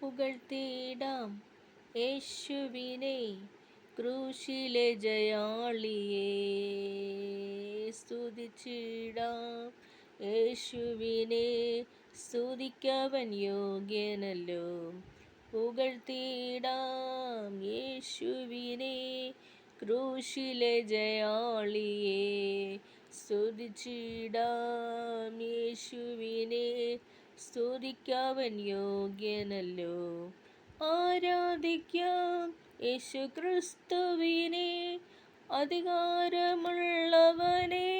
പുകഴ്ത്തിയിടാം യേശുവിനെ, ക്രൂശിലെ ജയാളിയെ. സ്തുതിച്ചിടാം യേശുവിനെ, സ്തുതിക്കവൻ യോഗ്യനല്ലോ. പുകഴ്ത്തിയിടാം യേശുവിനെ, ക്രൂശിലെ ജയാളിയെ. സ്തുതിച്ചിടാം യേശുവിനെ, സ്തുതിക്കവൻ യോഗ്യനല്ലോ. ആരാധിക്കാം യേശുക്രിസ്തുവിനെ, അധികാരമുള്ളവനെ.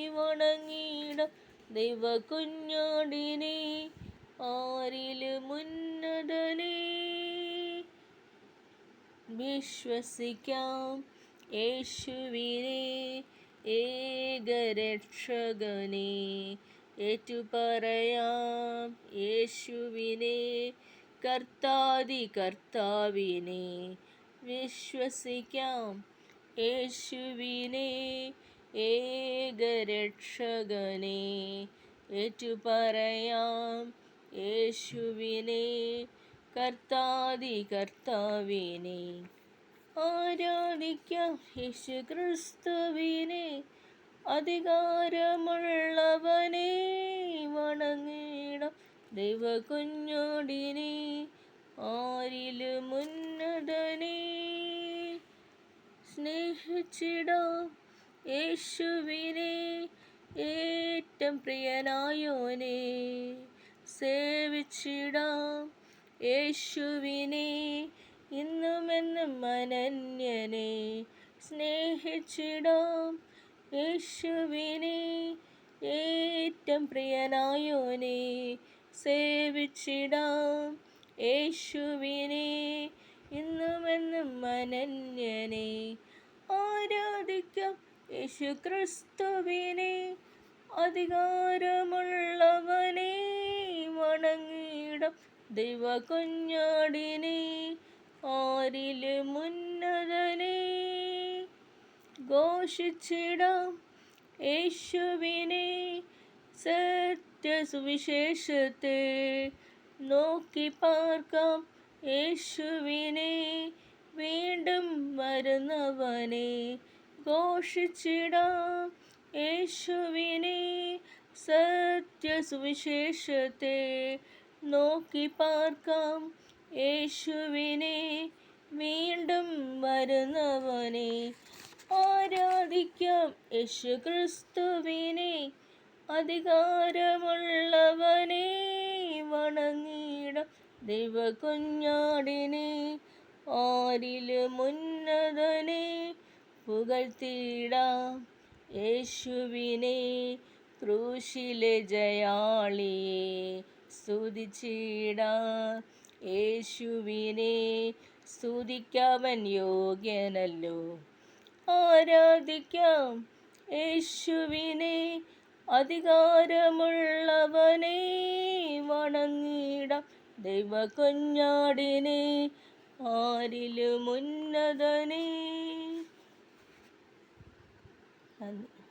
വണങ്ങിടാം ദൈവകുഞ്ഞാടിനെ, ആരിലും ഉന്നതനെ. വിശ്വസിക്കാം യേശുവിനെ, ഏകരക്ഷകനെ. ഏറ്റുപറയാം യേശുവിനെ, കർത്താതി കർത്താവിനെ. വിശ്വസിക്കാം യേശുവിനെ, ഏകരക്ഷകനെ. ഏറ്റുപറയാം യേശുവിനെ, കർത്താതി കർത്താവിനെ. ആരാധിക്കാം യേശുക്രിസ്തുവിനെ, അധികാരമുള്ളവനെ. വണങ്ങിടാം ദൈവകുഞ്ഞാടിനെ, ആരിലും ഉന്നതനെ. സ്നേഹിച്ചിടാം യേശുവിനെ, ഏറ്റവും പ്രിയനായോനെ. സേവിച്ചിടാം യേശുവിനെ, ഇന്നുമെന്നും അനന്യനെ. സ്നേഹിച്ചിടാം യേശുവിനെ, ഏറ്റവും പ്രിയനായോനെ. സേവിച്ചിടാം യേശുവിനെ, ഇന്നുമെന്നും അനന്യനെ. ആരാധിക്കാം യേശുക്രിസ്തുവിനെ, അധികാരമുള്ളവനെ. വണങ്ങിടാം ദൈവകുഞ്ഞാടിനെ, ആരിലും ഉന്നതനെ. ഘോഷിച്ചിടാം യേശുവിനെ, സത്യസുവിശേഷത്തെ. നോക്കി പാർക്കാം യേശുവിനെ, വീണ്ടും വരുന്നവനെ. ഘോഷിച്ചിടാം യേശുവിനെ, സത്യസുവിശേഷത്തെ. നോക്കി പാർക്കാം യേശുവിനെ, വീണ്ടും വരുന്നവനെ. ആരാധിക്കാം യേശുക്രിസ്തുവിനെ, അധികാരമുള്ളവനെ. വണങ്ങിടാം ദൈവകുഞ്ഞാടിനെ, ആരിലും ഉന്നതനെ. പുകഴ്ത്തിടാം യേശുവിനെ, ക്രൂശിലെ ജയാളിയെ. സ്തുതിച്ചിടാം യേശുവിനെ, സ്തുതിക്കവൻ യോഗ്യനല്ലോ. ആരാധിക്കാം യേശുവിനെ, അധികാരമുള്ളവനെ. വണങ്ങിടാം ദൈവകുഞ്ഞാടിനെ, ആരിലും ഉന്നതനെ. നന്ദി.